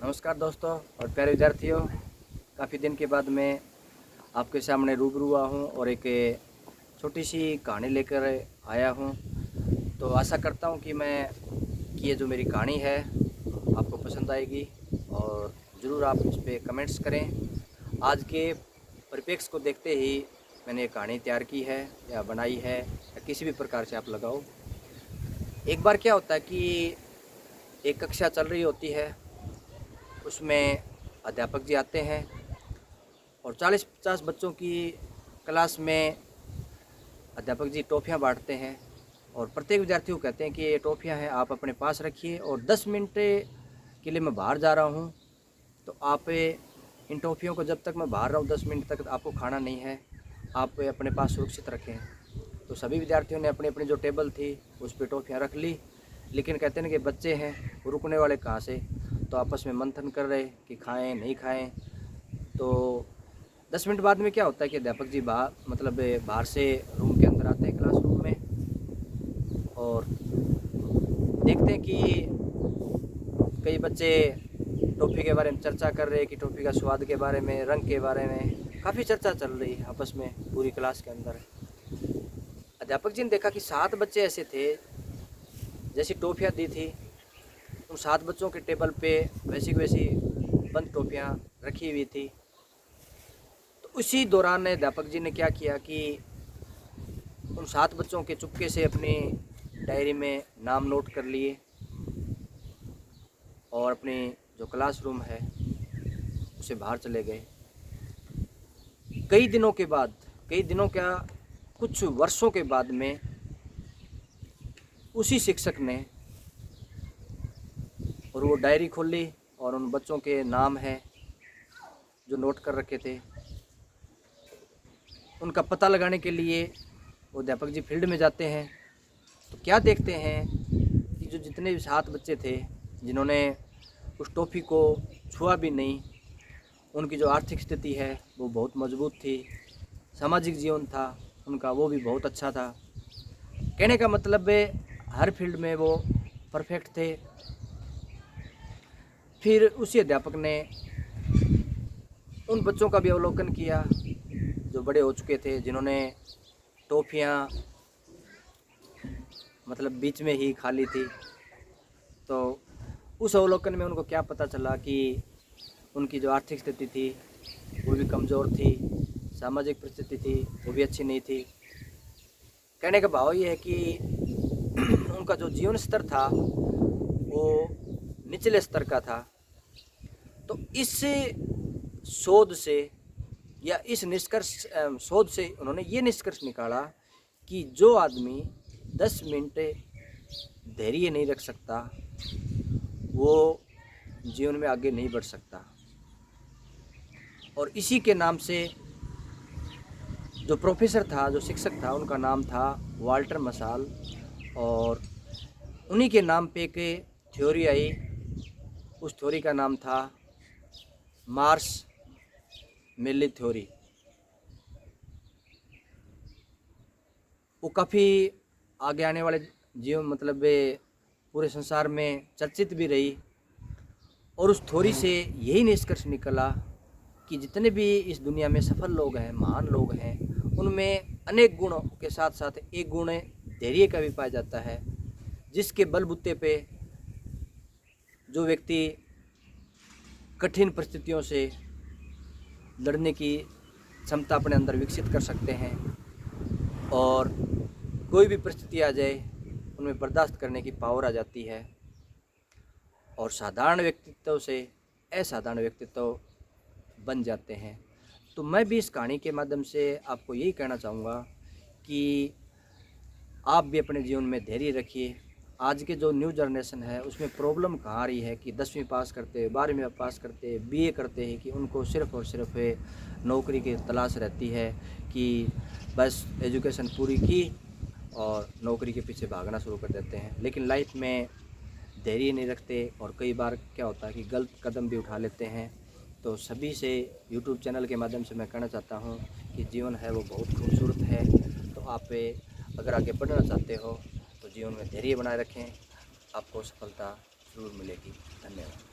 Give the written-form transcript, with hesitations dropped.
नमस्कार दोस्तों और प्यारे विद्यार्थियों, काफ़ी दिन के बाद मैं आपके सामने रूबरू हुआ हूँ और एक छोटी सी कहानी लेकर आया हूँ। तो आशा करता हूँ कि ये जो मेरी कहानी है आपको पसंद आएगी और ज़रूर आप इस पर कमेंट्स करें। आज के परिप्रेक्ष्य को देखते ही मैंने एक कहानी तैयार की है या बनाई है, या किसी भी प्रकार से आप लगाओ। एक बार क्या होता है कि एक कक्षा चल रही होती है, उसमें अध्यापक जी आते हैं और 40-50 बच्चों की क्लास में अध्यापक जी टॉफ़ियाँ बांटते हैं और प्रत्येक विद्यार्थी को कहते हैं कि ये टॉफ़ियाँ हैं, आप अपने पास रखिए और 10 मिनट के लिए मैं बाहर जा रहा हूँ, तो आप इन टॉफ़ियों को, जब तक मैं बाहर रहा हूँ 10 मिनट तक आपको खाना नहीं है, आप अपने पास सुरक्षित रखें। तो सभी विद्यार्थियों ने अपनी अपनी जो टेबल थी उस पर टॉफ़ियाँ रख ली, लेकिन कहते हैं कि बच्चे हैं, रुकने वाले कहाँ से, तो आपस में मंथन कर रहे कि खाएं नहीं खाएं। तो 10 मिनट बाद में क्या होता है कि अध्यापक जी बाहर से रूम के अंदर आते हैं, क्लासरूम में, और देखते हैं कि कई बच्चे टॉफ़ी के बारे में चर्चा कर रहे हैं कि टॉफ़ी का स्वाद के बारे में, रंग के बारे में काफ़ी चर्चा चल रही है आपस में पूरी क्लास के अंदर। अध्यापक जी ने देखा कि 7 बच्चे ऐसे थे, जैसी टॉफ़ियाँ दी थी उन 7 बच्चों के टेबल पे वैसी की वैसी बंद टॉफ़ियाँ रखी हुई थी। तो उसी दौरान अध्यापक जी ने क्या किया कि उन 7 बच्चों के चुपके से अपनी डायरी में नाम नोट कर लिए और अपनी जो क्लासरूम है उसे बाहर चले गए। कई दिनों क्या, कुछ वर्षों के बाद में उसी शिक्षक ने और वो डायरी खोली और उन बच्चों के नाम हैं जो नोट कर रखे थे, उनका पता लगाने के लिए वो अध्यापक जी फील्ड में जाते हैं। तो क्या देखते हैं कि जो जितने भी 7 बच्चे थे जिन्होंने उस टॉफ़ी को छुआ भी नहीं, उनकी जो आर्थिक स्थिति है वो बहुत मजबूत थी, सामाजिक जीवन था उनका वो भी बहुत अच्छा था। कहने का मतलब है हर फील्ड में वो परफेक्ट थे। फिर उसी अध्यापक ने उन बच्चों का भी अवलोकन किया जो बड़े हो चुके थे, जिन्होंने टॉफ़ियाँ बीच में ही खा ली थी। तो उस अवलोकन में उनको क्या पता चला कि उनकी जो आर्थिक स्थिति थी वो भी कमज़ोर थी, सामाजिक परिस्थिति थी वो भी अच्छी नहीं थी। कहने का भाव ये है कि उनका जो जीवन स्तर था वो निचले स्तर का था। तो इस शोध से या इस शोध से उन्होंने ये निष्कर्ष निकाला कि जो आदमी 10 मिनट धैर्य नहीं रख सकता वो जीवन में आगे नहीं बढ़ सकता। और इसी के नाम से जो प्रोफेसर था, जो शिक्षक था, उनका नाम था वाल्टर मसाल, और उन्हीं के नाम पे एक थ्योरी आई। उस थ्योरी का नाम था मार्श मेली थ्योरी। वो काफ़ी आगे आने वाले जीवन पूरे संसार में चर्चित भी रही। और उस थ्योरी से यही निष्कर्ष निकला कि जितने भी इस दुनिया में सफल लोग हैं, महान लोग हैं, उनमें अनेक गुणों के साथ साथ एक गुण धैर्य का भी पाया जाता है, जिसके बलबूते पे जो व्यक्ति कठिन परिस्थितियों से लड़ने की क्षमता अपने अंदर विकसित कर सकते हैं और कोई भी परिस्थिति आ जाए उनमें बर्दाश्त करने की पावर आ जाती है और साधारण व्यक्तित्व से असाधारण व्यक्तित्व बन जाते हैं। तो मैं भी इस कहानी के माध्यम से आपको यही कहना चाहूँगा कि आप भी अपने जीवन में धैर्य रखिए। आज के जो न्यू जनरेशन है उसमें प्रॉब्लम कहाँ आ रही है कि 10वीं पास करते, 12वीं पास करते, बीए करते हैं कि उनको सिर्फ़ और सिर्फ नौकरी की तलाश रहती है कि बस एजुकेशन पूरी की और नौकरी के पीछे भागना शुरू कर देते हैं, लेकिन लाइफ में धैर्य नहीं रखते और कई बार क्या होता है कि गलत कदम भी उठा लेते हैं। तो सभी से यूट्यूब चैनल के माध्यम से मैं कहना चाहता हूँ कि जीवन है वो बहुत खूबसूरत है। तो आप अगर आगे बढ़ना चाहते हो तो जीवन में धैर्य बनाए रखें, आपको सफलता ज़रूर मिलेगी। धन्यवाद।